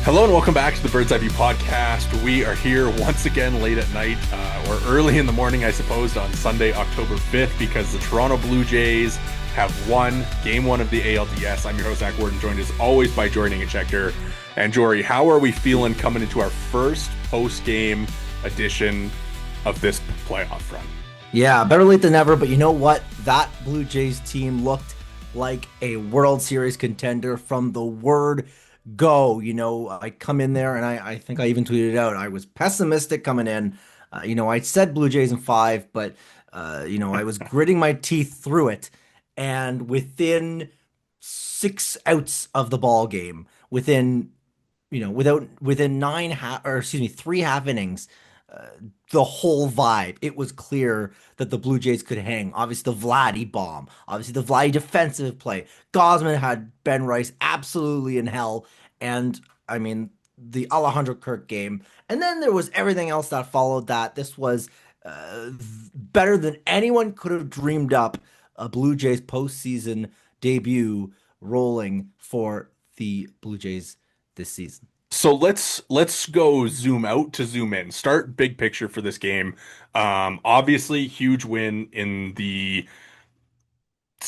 Hello and welcome back to the Bird's Eye View podcast. We are here once again late at night, or early in the morning, I suppose, on Sunday, October 5th, because the Toronto Blue Jays have won Game 1 of the ALDS. I'm your host, Zach Worden, joined as always by Jori Negin-Shecter. And Jori, how are we feeling coming into our first post-game edition of this playoff run? Yeah, better late than never, but you know what? That Blue Jays team looked like a World Series contender from the word go. I come in there and I think I even tweeted out I was pessimistic coming in. I said Blue Jays in five, but I was gritting my teeth through it. And within 6 outs of the ball game, within three half innings, the whole vibe, it was clear that the Blue Jays could hang. Obviously, the Vladdy bomb. Obviously, the Vladdy defensive play. Gausman had Ben Rice absolutely in hell. And, I mean, the Alejandro Kirk game. And then there was everything else that followed that. This was better than anyone could have dreamed up. A Blue Jays postseason debut rolling for the Blue Jays this season. So let's go zoom out to zoom in. Start big picture for this game. Obviously, huge win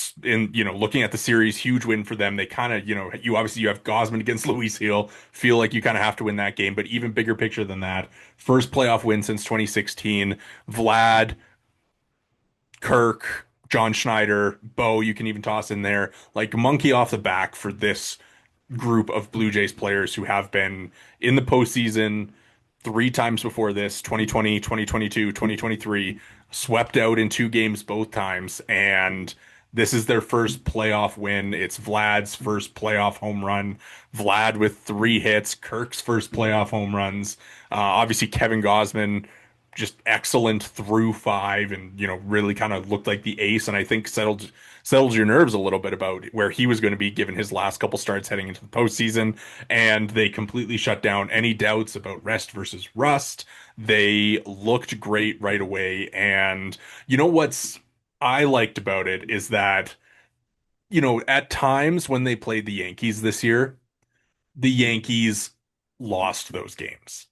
looking at the series, huge win for them. They kind of you have Gausman against Luis Hill. Feel like you kind of have to win that game, but even bigger picture than that, first playoff win since 2016. Vlad, Kirk, John Schneider, Bo, you can even toss in there, like monkey off the back for this group of Blue Jays players who have been in the postseason three times before this: 2020, 2022, 2023, swept out in two games both times. And this is their first playoff win. It's Vlad's first playoff home run. Vlad with 3 hits, Kirk's first playoff home runs. Obviously, Kevin Gausman just excellent through five, and really kind of looked like the ace, and I think settled your nerves a little bit about where he was going to be given his last couple starts heading into the postseason. And they completely shut down any doubts about rest versus rust. They looked great right away. And what's I liked about it is that at times when they played the Yankees this year, the Yankees lost those games.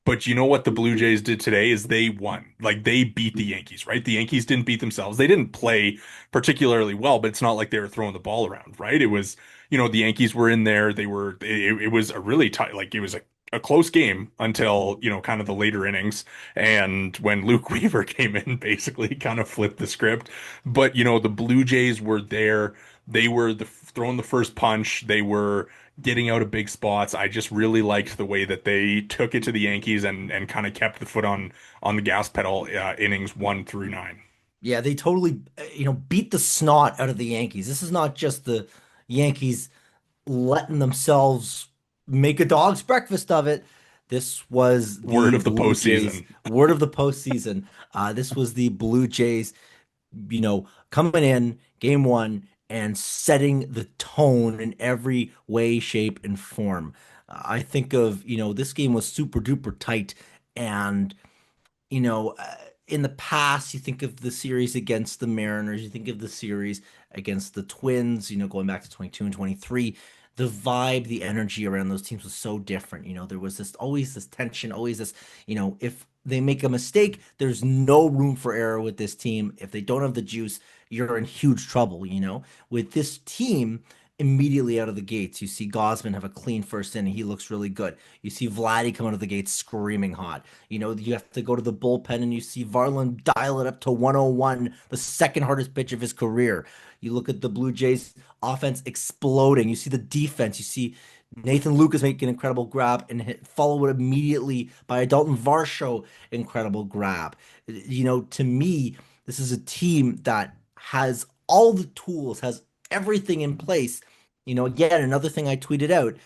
But you know what the Blue Jays did today is they won. Like, they beat the Yankees, right? The Yankees didn't beat themselves. They didn't play particularly well, but it's not like they were throwing the ball around, right? It was, the Yankees were in there. It was a really tight, like, it was a close game until, kind of the later innings. And when Luke Weaver came in, basically kind of flipped the script. But, the Blue Jays were there. They were throwing the first punch. They were getting out of big spots. I just really liked the way that they took it to the Yankees and kind of kept the foot on the gas pedal, innings 1 through 9. Yeah, they totally, beat the snot out of the Yankees. This is not just the Yankees letting themselves make a dog's breakfast of it. This was Word the of the Blue Jays, postseason. word of the postseason. This was the Blue Jays, coming in game one and setting the tone in every way, shape, and form. I think of, this game was super duper tight. And, you know, uh, in the past, you think of the series against the Mariners, you think of the series against the Twins, going back to 22 and 23. The vibe, the energy around those teams was so different. There was always this tension, always this, if they make a mistake, there's no room for error with this team. If they don't have the juice, you're in huge trouble. With this team, immediately out of the gates, you see Gausman have a clean first inning. He looks really good. You see Vladdy come out of the gates screaming hot. You have to go to the bullpen and you see Varland dial it up to 101, the second hardest pitch of his career. You look at the Blue Jays offense exploding. You see the defense. You see Nathan Lucas make an incredible grab and follow it immediately by a Dalton Varsho incredible grab. To me, this is a team that has all the tools, has everything in place. Again, another thing I tweeted out,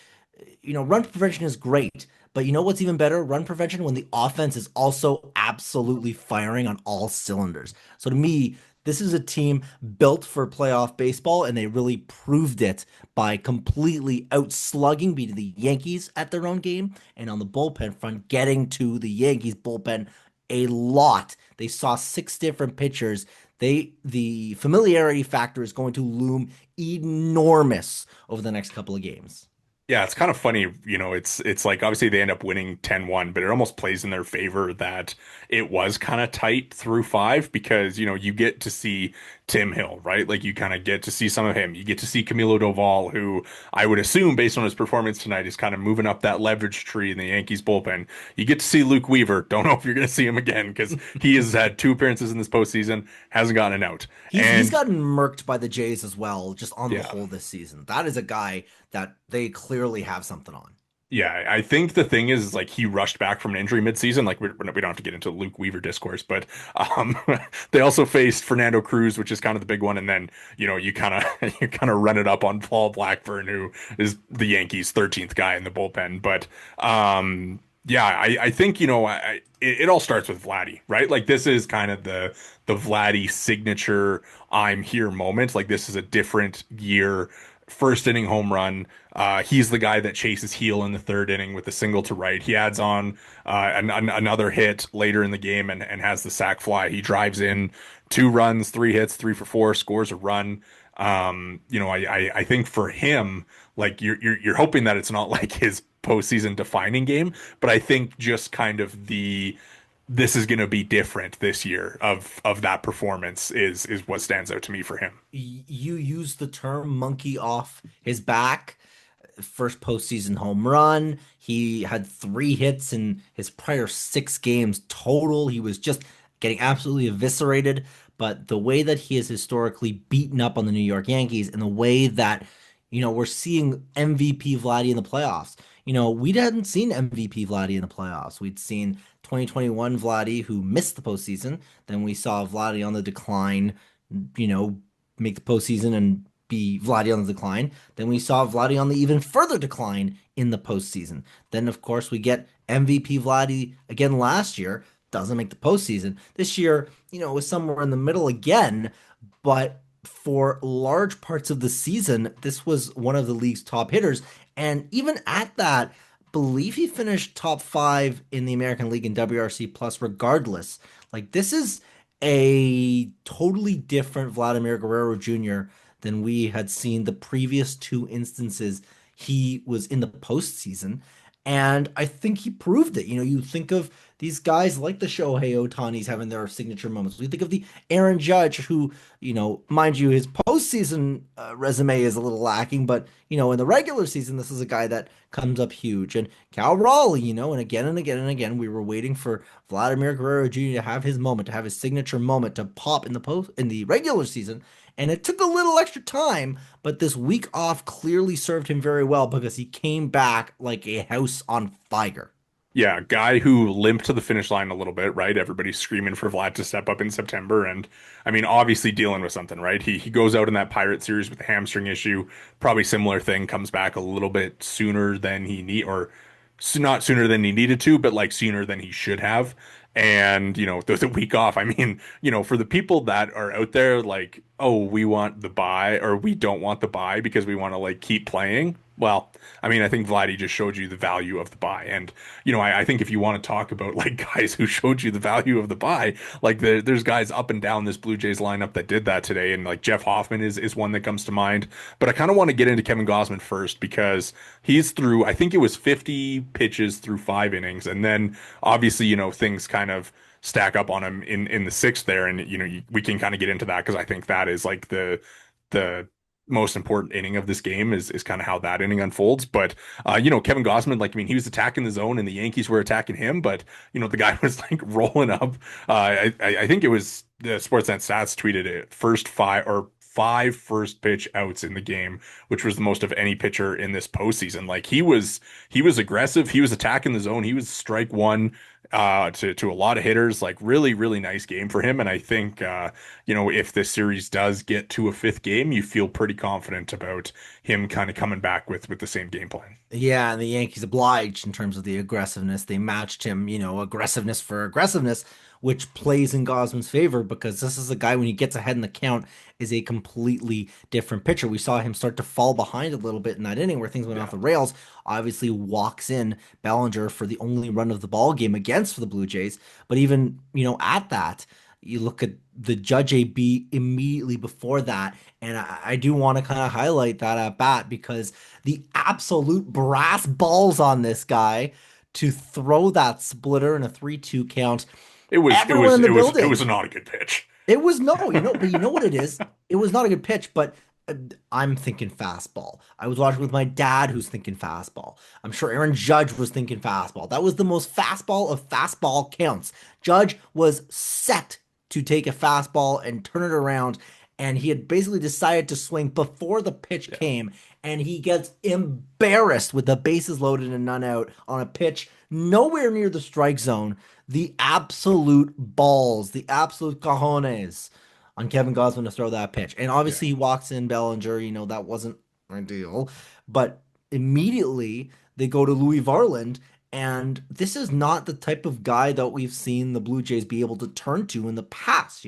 run prevention is great, but you know what's even better? Run prevention when the offense is also absolutely firing on all cylinders. So to me, this is a team built for playoff baseball, and they really proved it by completely outslugging, beating the Yankees at their own game, and on the bullpen front, getting to the Yankees bullpen a lot. They saw 6 different pitchers. The familiarity factor is going to loom enormous over the next couple of games. Yeah, it's kind of funny, it's like obviously they end up winning 10-1, but it almost plays in their favor that it was kind of tight through five because, you get to see Tim Hill, right? Like you kind of get to see some of him. You get to see Camilo Doval, who I would assume based on his performance tonight is kind of moving up that leverage tree in the Yankees bullpen. You get to see Luke Weaver. Don't know if you're going to see him again because he has had two appearances in this postseason, hasn't gotten an out. He's And gotten murked by the Jays as well, just on the yeah. whole this season. That is a guy that they clearly have something on. Yeah, I think the thing is like he rushed back from an injury midseason. Like we don't have to get into Luke Weaver discourse, but um, they also faced Fernando Cruz, which is kind of the big one, and then you kind of you kind of run it up on Paul Blackburn, who is the Yankees' 13th guy in the bullpen. But yeah, I think it all starts with Vladdy, right? Like this is kind of the Vladdy signature "I'm here" moment. Like this is a different year. First inning home run. He's the guy that chases Heel in the third inning with a single to right. He adds on another hit later in the game and has the sac fly. He drives in two runs, three hits, 3 for 4, scores a run. I think for him, like you're hoping that it's not like his postseason defining game, but I think just kind of the this is going to be different this year of that performance is what stands out to me for him. You use the term monkey off his back. First postseason home run. He had 3 hits in his prior 6 games total. He was just getting absolutely eviscerated. But the way that he is historically beaten up on the New York Yankees and the way that, we're seeing MVP Vladdy in the playoffs. We hadn't seen MVP Vladdy in the playoffs. We'd seen 2021 Vladdy who missed the postseason. Then we saw Vladdy on the decline, you know, make the postseason and be Vladdy on the decline. Then we saw Vladdy on the even further decline in the postseason. Then, of course, we get MVP Vladdy again last year, doesn't make the postseason. This year, it was somewhere in the middle again, but for large parts of the season, this was one of the league's top hitters. And even at that, believe he finished top 5 in the American League in WRC plus regardless. Like this is a totally different Vladimir Guerrero Jr. than we had seen the previous 2 instances he was in the postseason. And I think he proved it. You think of these guys like the Shohei Otanis having their signature moments. We think of the Aaron Judge, who, mind you, his postseason resume is a little lacking, but, in the regular season, this is a guy that comes up huge. And Cal Raleigh, and again and again and again, we were waiting for Vladimir Guerrero Jr. to have his moment, to have his signature moment to pop in the regular season. And it took a little extra time, but this week off clearly served him very well because he came back like a house on fire. Yeah, guy who limped to the finish line a little bit, right? Everybody's screaming for Vlad to step up in September, and I mean, obviously dealing with something, right? He goes out in that Pirate series with a hamstring issue, probably similar thing, comes back a little bit sooner than he need, or not sooner than he needed to, but like sooner than he should have. And the week off. I mean, for the people that are out there, like, oh, we want the buy or we don't want the buy because we want to like keep playing. Well, I mean, I think Vladdy just showed you the value of the buy. And, I think if you want to talk about like guys who showed you the value of the buy, like there's guys up and down this Blue Jays lineup that did that today. And like Jeff Hoffman is one that comes to mind. But I kind of want to get into Kevin Gausman first because he's through, I think it was 50 pitches through 5 innings. And then obviously, things kind of stack up on him in the sixth there. And, we can kind of get into that because I think that is like the most important inning of this game is kind of how that inning unfolds. But Kevin Gausman, like I mean, he was attacking the zone and the Yankees were attacking him, but the guy was like rolling up. I think it was the Sportsnet Stats tweeted it first five first pitch outs in the game, which was the most of any pitcher in this postseason. Like he was aggressive, he was attacking the zone, he was strike one to a lot of hitters. Like really, really nice game for him. And I think if this series does get to a fifth game, you feel pretty confident about him kind of coming back with the same game plan. Yeah, and the Yankees obliged in terms of the aggressiveness. They matched him, aggressiveness for aggressiveness, which plays in Gosman's favor because this is a guy when he gets ahead in the count is a completely different pitcher. We saw him start to fall behind a little bit in that inning where things went off Yeah. the rails. Obviously walks in Bellinger for the only run of the ball game against the Blue Jays. But even, at that, You look at the Judge AB immediately before that, and I do want to kind of highlight that at bat because the absolute brass balls on this guy to throw that splitter in a 3-2 count. It was it Everyone was in the it was it building. was not a good pitch. It was no, but you know what it is? It was not a good pitch, but uh, I'm thinking fastball. I was watching with my dad who's thinking fastball. I'm sure Aaron Judge was thinking fastball. That was the most fastball of fastball counts. Judge was set to take a fastball and turn it around, and he had basically decided to swing before the pitch Yeah. came, and he gets embarrassed with the bases loaded and none out on a pitch nowhere near the strike zone. The absolute balls, the absolute cojones on Kevin Gausman to throw that pitch. And Yeah. obviously he walks in Bellinger, that wasn't ideal. But immediately they go to Louis Varland, and this is not the type of guy that we've seen the Blue Jays be able to turn to in the past.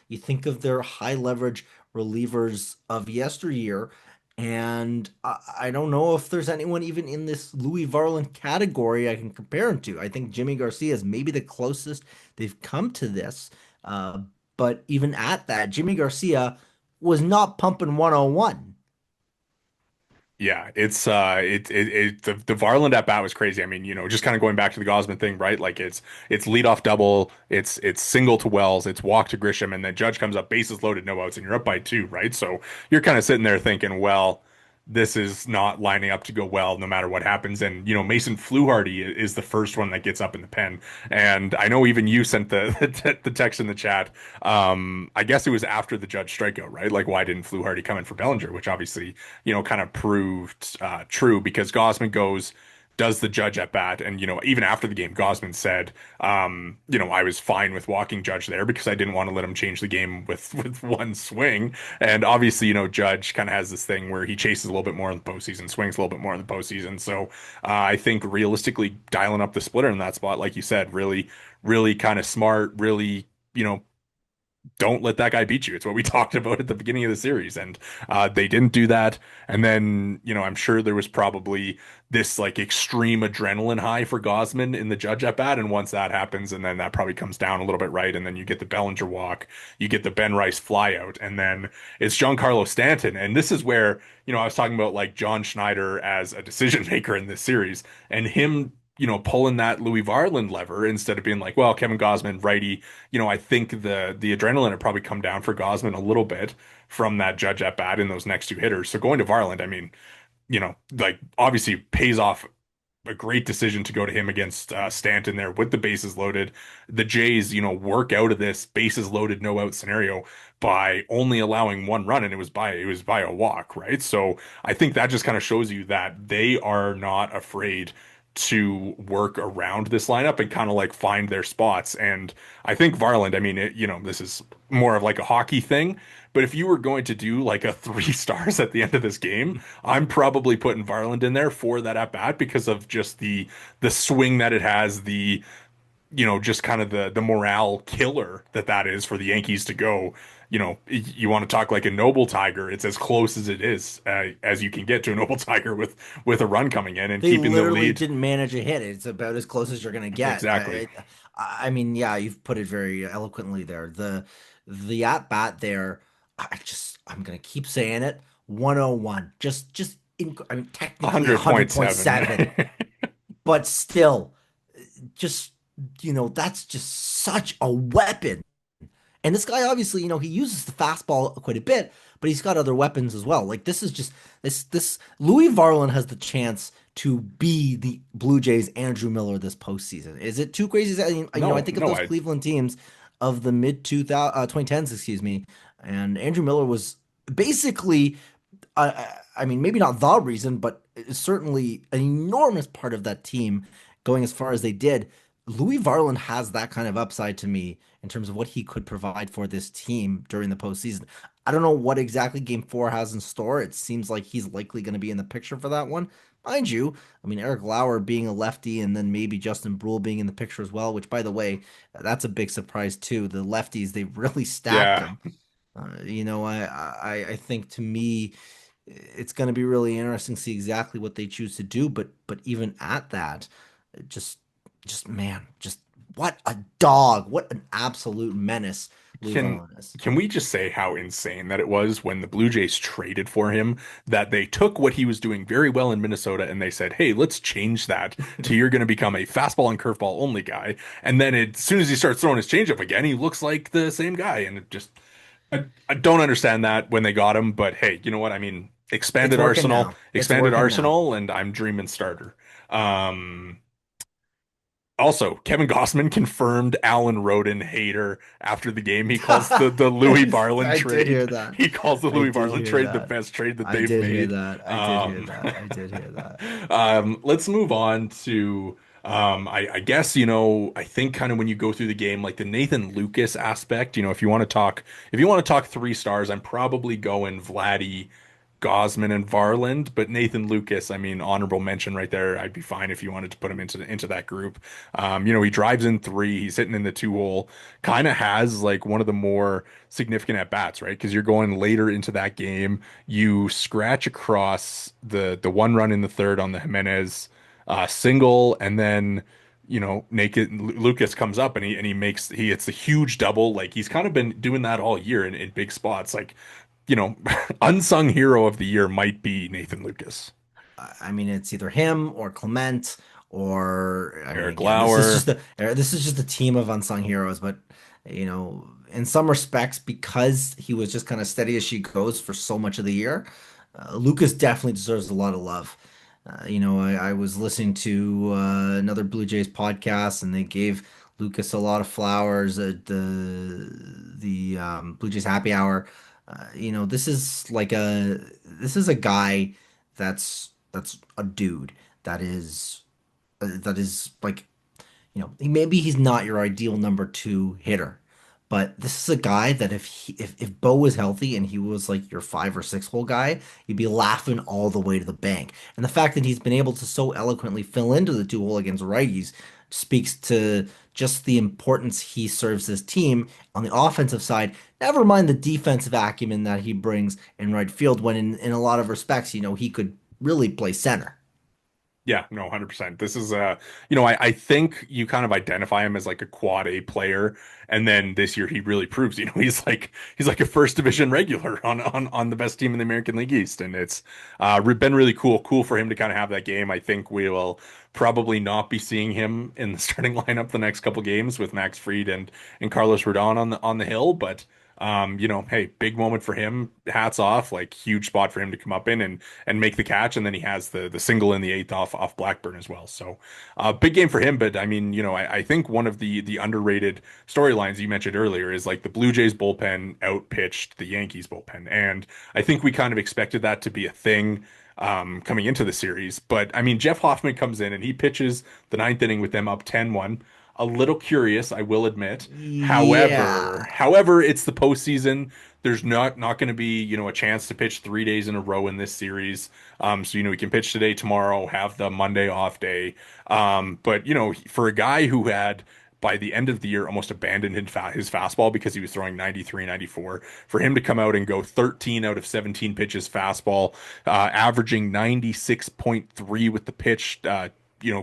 You think of their high leverage relievers of yesteryear, and I don't know if there's anyone even in this Louis Varland category I can compare him to. I think Jimmy Garcia is maybe the closest they've come to this. Uh, but even at that, Jimmy Garcia was not pumping 101. Yeah, the Varland at bat was crazy. I mean, just kind of going back to the Gausman thing, right? Like it's leadoff double, it's single to Wells, it's walk to Grisham, and then Judge comes up, bases loaded, no outs, and you're up by two, right? So you're kind of sitting there thinking, well, this is not lining up to go well, no matter what happens. And Mason Fluharty is the first one that gets up in the pen, and I know even you sent the text in the chat. I guess it was after the Judge strikeout, right? Like, why didn't Fluharty come in for Bellinger? Which obviously kind of proved true because Gausman does the Judge at bat. And, even after the game, Gausman said, I was fine with walking Judge there because I didn't want to let him change the game with one swing. And obviously, Judge kind of has this thing where he chases a little bit more in the postseason, swings a little bit more in the postseason. So I think realistically dialing up the splitter in that spot, like you said, really, really kind of smart, really, don't let that guy beat you. It's what we talked about at the beginning of the series, and they didn't do that. And then, I'm sure there was probably this like extreme adrenaline high for Gausman in the Judge at bat, and once that happens, and then that probably comes down a little bit, right? And then you get the Bellinger walk, you get the Ben Rice flyout, and then it's Giancarlo Stanton, and this is where I was talking about like John Schneider as a decision maker in this series, and him. Pulling that Louis Varland lever instead of being like, well, Kevin Gausman, righty, I think the adrenaline had probably come down for Gausman a little bit from that Judge at bat in those next two hitters. So going to Varland, I mean, like obviously pays off a great decision to go to him against Stanton there with the bases loaded. The Jays, work out of this bases loaded no out scenario by only allowing one run, and it was by a walk, right? So I think that just kind of shows you that they are not afraid to work around this lineup and kind of like find their spots. And I think Varland, I mean, this is more of like a hockey thing, but if you were going to do like a three stars at the end of this game, I'm probably putting Varland in there for that at bat because of just the swing that it has, just kind of the morale killer that is for the Yankees to go. You want to talk like a noble tiger, it's as close as it is as you can get to a noble tiger with a run coming in and They keeping the literally lead. didn't manage a hit. It's about as close as you're gonna get. Exactly. I mean, yeah, you've put it very eloquently there. The at bat there, I'm gonna keep saying it. 101, I mean, technically 100.7. 100.7, but still, just that's just such a weapon. And this guy obviously, he uses the fastball quite a bit, but he's got other weapons as well. Like this is just this Louis Varland has the chance to be the Blue Jays Andrew Miller this postseason. Is it too crazy? I mean, I No, think of no, those I Cleveland teams of the mid 2010s, excuse me, and Andrew Miller was basically I mean, maybe not the reason, but certainly an enormous part of that team going as far as they did. Louis Varland has that kind of upside to me in terms of what he could provide for this team during the postseason. I don't know what exactly Game 4 has in store. It seems like he's likely going to be in the picture for that one. Mind you, I mean, Eric Lauer being a lefty and then maybe Justin Brule being in the picture as well, which, by the way, that's a big surprise too. The lefties, they've really stacked yeah. them. I think to me, it's going to be really interesting to see exactly what they choose to do. But even at that, just just man, just what a dog. What an absolute menace Can Llewellyn is. can we just say how insane that it was when the Blue Jays traded for him, that they took what he was doing very well in Minnesota and they said, "Hey, let's change that to you're going to become a fastball and curveball only guy." And then as soon as he starts throwing his changeup again, he looks like the same guy. And it just I don't understand that when they got him, but hey, you know what? I mean, It's working now. It's expanded working now. arsenal, and I'm dreaming starter. Um, Also, Kevin Gausman confirmed Alan Roden hater after the game. He calls the Louis Barlin I did hear trade. that. He calls the I Louis did Barlin hear trade the that. best trade that I they've did hear made. that. I did hear Um, that. I did hear that. let's move on to I guess, I think kind of when you go through the game, like the Nathan Lucas aspect, if you want to talk three stars, I'm probably going Vladdy, Gausman, and Varland, but Nathan Lucas, I mean, honorable mention right there. I'd be fine if you wanted to put him into that group. He drives in three, he's hitting in the two hole, kind of has like one of the more significant at bats, right? Because you're going later into that game, you scratch across the one run in the third on the Jimenez single, and then naked Lucas comes up and he hits a huge double. Like he's kind of been doing that all year in big spots. Like, unsung hero of the year might be Nathan Lucas. I mean, it's either him or Clement, or I mean, Eric again, this is just Lauer. a team of unsung heroes. But in some respects, because he was just kind of steady as she goes for so much of the year, Lucas definitely deserves a lot of love. I was listening to another Blue Jays podcast, and they gave Lucas a lot of flowers at the Blue Jays happy hour. This is a guy that's a dude that is like, maybe he's not your ideal number two hitter, but this is a guy that if Bo was healthy and he was like your 5 or 6 hole guy, you'd be laughing all the way to the bank. And the fact that he's been able to so eloquently fill into the 2 hole against righties speaks to just the importance he serves his team on the offensive side. Never mind the defensive acumen that he brings in right field, when in a lot of respects, he could really play center. Yeah, no, 100%. This is I think you kind of identify him as like a quad A player, and then this year he really proves, he's like a first division regular on the best team in the American League East, and it's been really cool for him to kind of have that game. I think we will probably not be seeing him in the starting lineup the next couple games with Max Fried and Carlos Rodon on the hill, but hey, big moment for him. Hats off, like huge spot for him to come up in and make the catch, and then he has the single in the eighth off Blackburn as well. So, big game for him. But I mean, I think one of the underrated storylines you mentioned earlier is like the Blue Jays bullpen outpitched the Yankees bullpen, and I think we kind of expected that to be a thing. Coming into the series, but I mean, Jeff Hoffman comes in and he pitches the ninth inning with them up 10-1. A little curious, I will admit. Yeah. However, it's the postseason. There's not going to be, a chance to pitch 3 days in a row in this series. So we can pitch today, tomorrow, have the Monday off day. But for a guy who had by the end of the year almost abandoned his fastball because he was throwing 93, 94, for him to come out and go 13 out of 17 pitches fastball, averaging 96.3 with the pitch,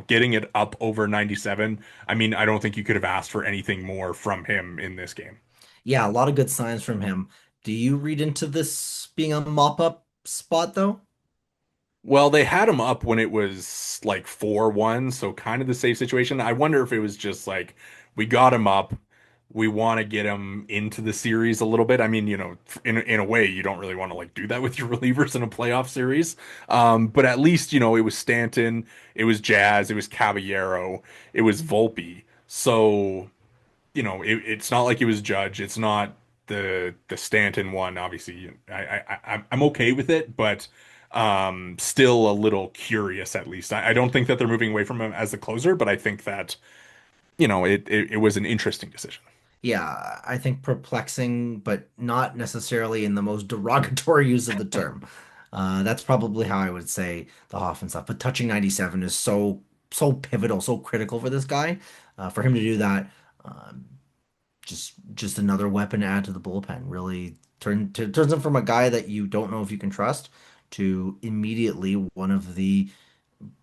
getting it up over 97. I mean, I don't think you could have asked for anything more from him in this game. Yeah, a lot of good signs from him. Do you read into this being a mop-up spot though? Well, they had him up when it was like 4-1, so kind of the safe situation. I wonder if it was just like we got him up, we want to get him into the series a little bit. I mean, in a way, you don't really want to like do that with your relievers in a playoff series. But at least, it was Stanton, it was Jazz, it was Caballero, it was Volpe. So it's not like it was Judge. It's not the Stanton one. Obviously, I'm okay with it, but still a little curious. At least I don't think that they're moving away from him as the closer, but I think that it was an interesting decision. Yeah, I think perplexing, but not necessarily in the most derogatory use of the term. That's probably how I would say the Hoffman stuff. But touching 97 is so pivotal, so critical for this guy. For him to do that, um, just another weapon to add to the bullpen. Really turns him from a guy that you don't know if you can trust to immediately one of the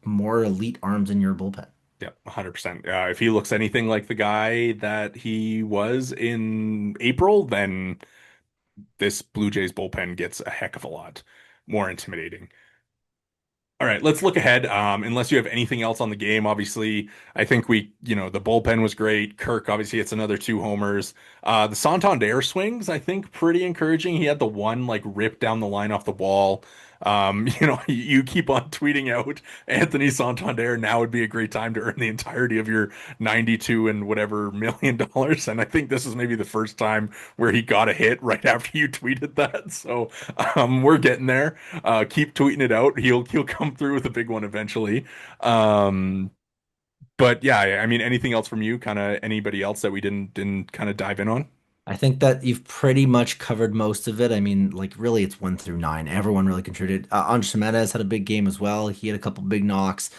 more elite arms in your bullpen. Yeah, 100%. If he looks anything like the guy that he was in April, then this Blue Jays bullpen gets a heck of a lot more intimidating. All right, let's look ahead. Unless you have anything else on the game, obviously, I think the bullpen was great. Kirk obviously hits another two homers. The Santander swings, I think, pretty encouraging. He had the one like rip down the line off the wall. You keep on tweeting out Anthony Santander. Now would be a great time to earn the entirety of your 92 and whatever $1 million. And I think this is maybe the first time where he got a hit right after you tweeted that. So we're getting there. Keep tweeting it out. He'll come through with a big one eventually. Um, but yeah, I mean, anything else from you? Kind of anybody else that we didn't kind of dive in on? I think that you've pretty much covered most of it. I mean, like really, it's 1 through 9. Everyone really contributed. Andres Gimenez had a big game as well. He had a couple big knocks.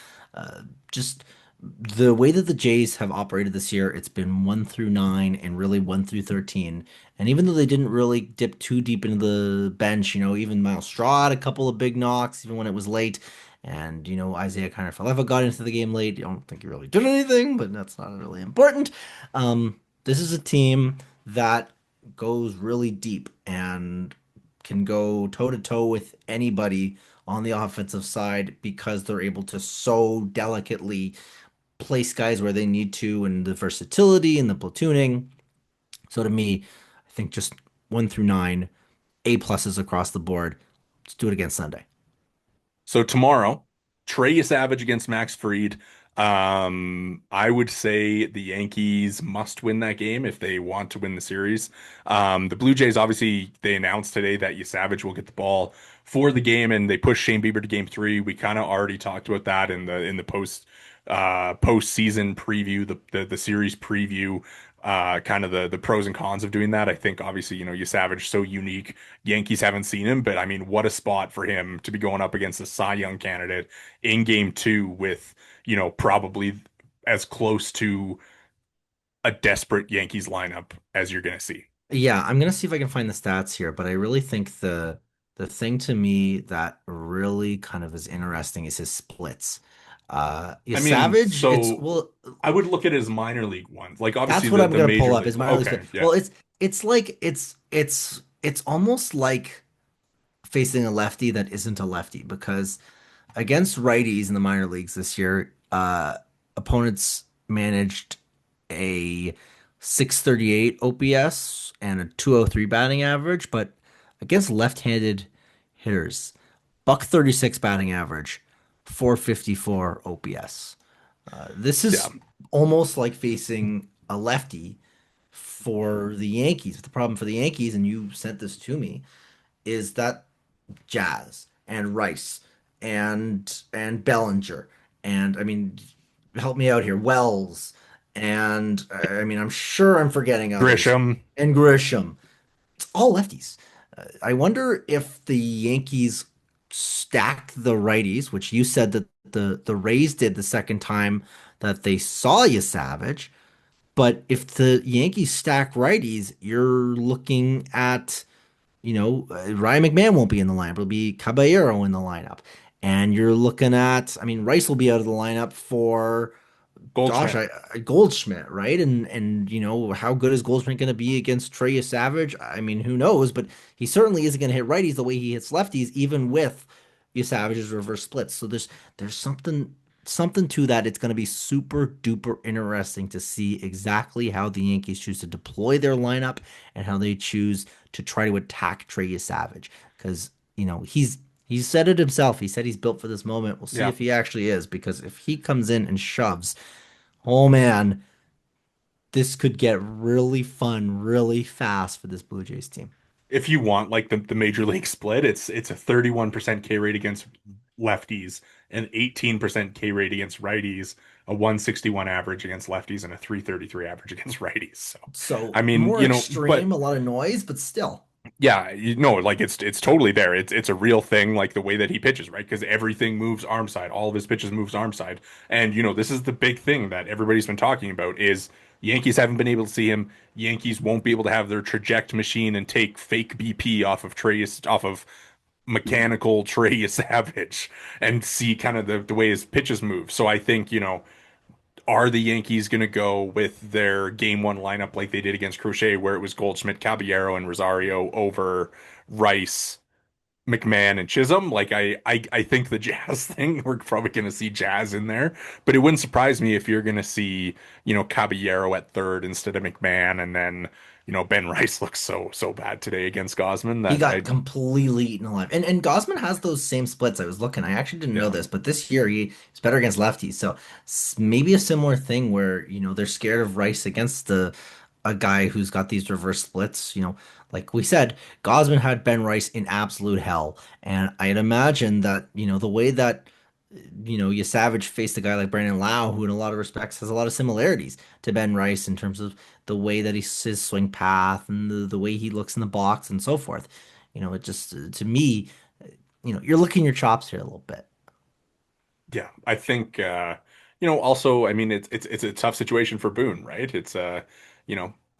Just the way that the Jays have operated this year, it's been 1 through 9 and really 1 through 13. And even though they didn't really dip too deep into the bench, even Miles Straw had a couple of big knocks, even when it was late. And Isaiah kind of Falefa got into the game late. I don't think he really did anything, but that's not really important. This is a team that goes really deep and can go toe to toe with anybody on the offensive side because they're able to so delicately place guys where they need to and the versatility and the platooning. So to me, I think just 1 through 9, A pluses across the board. Let's do it again Sunday. So tomorrow, Trey Savage against Max Fried. I would say the Yankees must win that game if they want to win the series. The Blue Jays, obviously, they announced today that Savage will get the ball for the game, and they pushed Shane Bieber to game three. We kind of already talked about that in the postseason preview, the series preview. Kind of the pros and cons of doing that. I think obviously, Savage so unique. Yankees haven't seen him, but I mean, what a spot for him to be going up against a Cy Young candidate in game two with, probably as close to a desperate Yankees lineup as you're going to see. Yeah, I'm gonna see if I can find the stats here, but I really think the thing to me that really kind of is interesting is his splits. Yeah, I mean, Savage, it's so well, I would look at his minor league ones. Like obviously that's what the I'm the gonna pull major up league. is minor league split. Okay, yeah. Well, it's like it's almost like facing a lefty that isn't a lefty because against righties in the minor leagues this year, opponents managed a 638 OPS and a 203 batting average, but against left-handed hitters, buck 36 batting average, 454 OPS. This Yeah. is almost like facing a lefty for the Yankees. The problem for the Yankees, and you sent this to me, is that Jazz and Rice and Bellinger and I mean help me out here Wells and I mean I'm sure I'm forgetting others Grisham. and Grisham. It's all lefties. I wonder if the Yankees stacked the righties, which you said that the Rays did the second time that they saw you Savage. But if the Yankees stack righties, you're looking at Ryan McMahon won't be in the lineup. It'll be Caballero in the lineup. And you're looking at, I mean, Rice will be out of the lineup for gosh, Goldschmidt. Goldschmidt, right? And how good is Goldschmidt going to be against Trey Savage? I mean, who knows? But he certainly isn't going to hit righties the way he hits lefties, even with Savage's reverse splits. So there's something to that. It's going to be super duper interesting to see exactly how the Yankees choose to deploy their lineup and how they choose to try to attack Trey Savage because he's said it himself. He said he's built for this moment. We'll see Yeah. if he actually is because if he comes in and shoves. Oh man, this could get really fun really fast for this Blue Jays team. If you want like the major league split, it's a 31% K rate against lefties, an 18% K rate against righties, a 161 average against lefties, and a 333 average against righties. So, I So mean, more but extreme, a lot of noise, but still. yeah, like it's totally there. It's a real thing, like the way that he pitches, right? Because everything moves arm side. All of his pitches moves arm side. And this is the big thing that everybody's been talking about is Yankees haven't been able to see him. Yankees won't be able to have their traject machine and take fake BP off of mechanical Trey Savage and see kind of the way his pitches move. So I think, Are the Yankees going to go with their game one lineup like they did against Crochet, where it was Goldschmidt, Caballero, and Rosario over Rice, McMahon, and Chisholm? Like I think the Jazz thing, we're probably going to see Jazz in there, but it wouldn't surprise me if you're going to see, Caballero at third instead of McMahon, and then, Ben Rice looks so bad today against Gausman He that got completely eaten alive. And Gausman has those same splits. I was looking. I actually didn't know yeah. this, but this year he's better against lefties. So maybe a similar thing where, they're scared of Rice against a guy who's got these reverse splits. Like we said, Gausman had Ben Rice in absolute hell. And I'd imagine that, the way that you Savage faced a guy like Brandon Lau, who in a lot of respects has a lot of similarities to Ben Rice in terms of the way that his swing path and the way he looks in the box and so forth. It just to me, you're licking your chops here a little bit. Yeah, I think also, I mean it's a tough situation for Boone, right?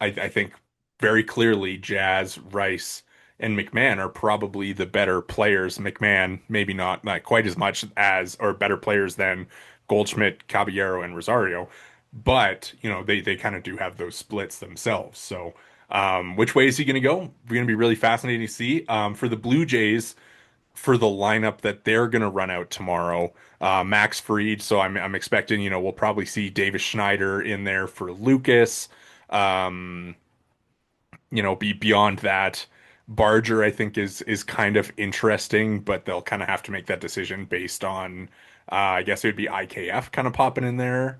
I think very clearly Jazz, Rice, and McMahon are probably the better players. McMahon maybe not quite as much as or better players than Goldschmidt, Caballero, and Rosario, but they kind of do have those splits themselves. So which way is he going to go? We're going to be really fascinating to see. For the Blue Jays, for the lineup that they're going to run out tomorrow. Max Fried, so I'm expecting, we'll probably see Davis Schneider in there for Lucas. Um, be beyond that. Barger, I think, is kind of interesting, but they'll kind of have to make that decision based on, I guess it would be IKF kind of popping in there.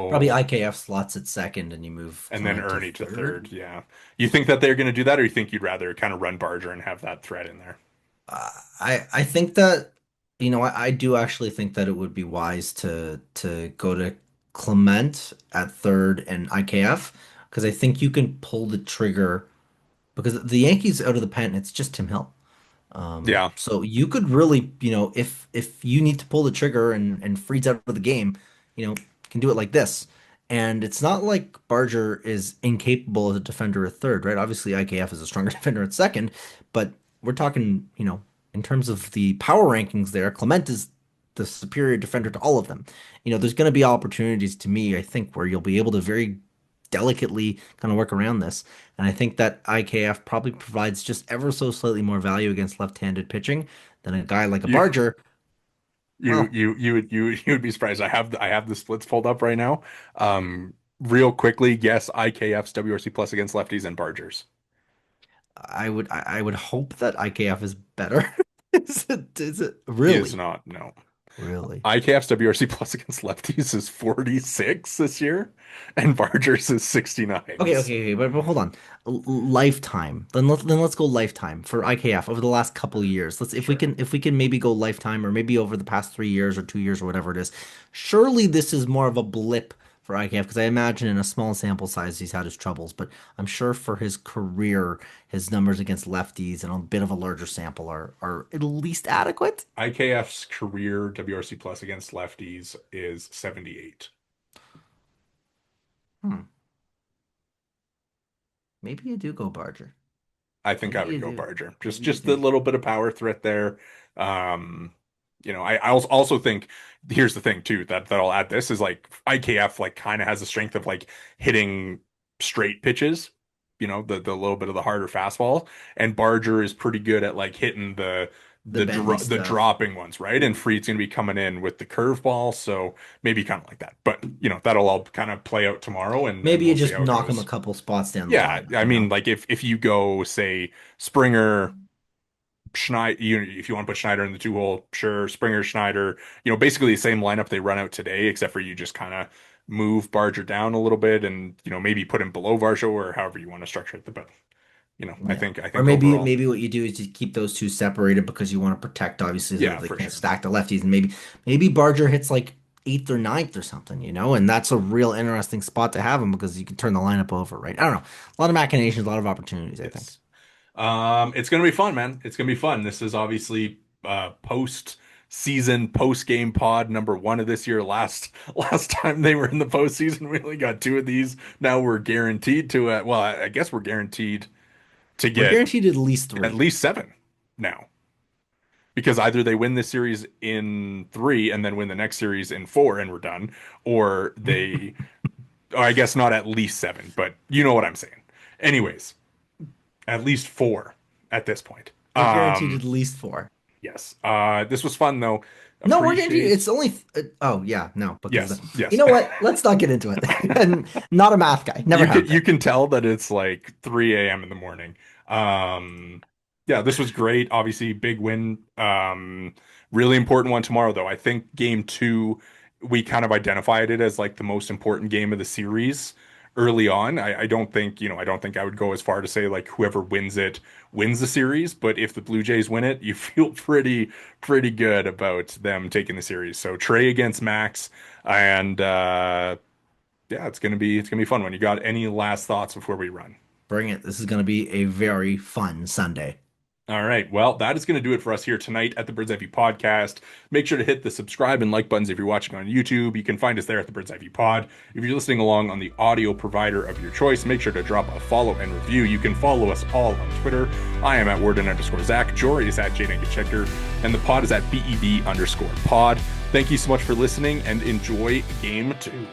Probably So, IKF slots at second, and you move and then Clement to Ernie to third. third. Yeah. You think that they're going to do that, or you think you'd rather kind of run Barger and have that threat in there? I think that I do actually think that it would be wise to go to Clement at third and IKF because I think you can pull the trigger because the Yankees out of the pen, it's just Tim Hill. Yeah. So you could really, if you need to pull the trigger and freeze out of the game, you can do it like this. And it's not like Barger is incapable as a defender at third, right? Obviously, IKF is a stronger defender at second, but we're talking, in terms of the power rankings there, Clement is the superior defender to all of them. There's going to be opportunities to me, I think, where you'll be able to very delicately kind of work around this. And I think that IKF probably provides just ever so slightly more value against left-handed pitching than a guy like a You Barger. You Well, you you would you would be surprised. I have the splits pulled up right now. Real quickly, guess IKF's WRC plus against lefties and Bargers. I would hope that IKF is better. Is it He is really? not, no. Really? IKF's WRC plus against lefties is 46 this year, and Bargers is 69. Okay, but hold on. Lifetime. Then let's go lifetime for IKF over the last couple of years. Let's Sure. if we can maybe go lifetime or maybe over the past 3 years or 2 years or whatever it is. Surely this is more of a blip for IKF because I imagine in a small sample size he's had his troubles, but I'm sure for his career his numbers against lefties and a bit of a larger sample are at least adequate. IKF's career WRC plus against lefties is 78. Hmm. Maybe you do go Barger. I think I Maybe would you go do. Barger. Maybe you Just the do. little bit of power threat there. Um, I also think here's the thing too that I'll add this is like IKF like kind of has the strength of like hitting straight pitches, the little bit of the harder fastball, and Barger is pretty good at like hitting The bendy the stuff. dropping ones, right? And Freed's gonna be coming in with the curveball, so maybe kind of like that. But that'll all kind of play out tomorrow, and Maybe you we'll see just how it knock him a goes. couple spots down the Yeah, line, I mean, like if you go say Springer, Schneider, if you want to put Schneider in the two hole, sure. Springer, Schneider, basically the same lineup they run out today, except for you just kind of move Barger down a little bit, and maybe put him below Varsho or however you want to structure it. But Yeah. I Or think maybe overall, maybe what you do is you keep those two separated because you want to protect obviously so that yeah, they for can't sure. stack the lefties and maybe Barger hits like eighth or ninth or something, and that's a real interesting spot to have him because you can turn the lineup over, right? I don't know. A lot of machinations, a lot of opportunities, I think. Yes. It's gonna be fun, man. It's gonna be fun. This is obviously post season, post game pod number one of this year. Last time they were in the postseason, we only got two of these. Now we're guaranteed to well, I guess we're guaranteed to We're get guaranteed at least at three. least seven now. because either they win this series in three and then win the next series in four and we're done, or they, or I guess not at least seven, but you know what I'm saying. Anyways, at least four at this point. We're guaranteed at least four. Yes. This was fun though. No, we're guaranteed. Appreciate. It's only. Oh yeah, no, because Yes, you yes. know what? Let's not get into it. And not a math guy. Never have You been. can tell that it's like 3 a.m. in the morning. Um, yeah, this was great. Obviously, big win. Really important one tomorrow, though. I think game two, we kind of identified it as like the most important game of the series early on. I don't think, I don't think I would go as far to say like whoever wins it wins the series, but if the Blue Jays win it, you feel pretty good about them taking the series. So Trey against Max, and yeah, it's gonna be fun one. You got any last thoughts before we run? Bring it. This is going to be a very fun Sunday. All right. Well, that is going to do it for us here tonight at the Bird's Eye View podcast. Make sure to hit the subscribe and like buttons if you're watching on YouTube. You can find us there at the Bird's Eye View pod. If you're listening along on the audio provider of your choice, make sure to drop a follow and review. You can follow us all on Twitter. I am at Worden_Zach. Jori is at Jori Negin-Shecter. And the pod is at BEB_pod. Thank you so much for listening and enjoy game two.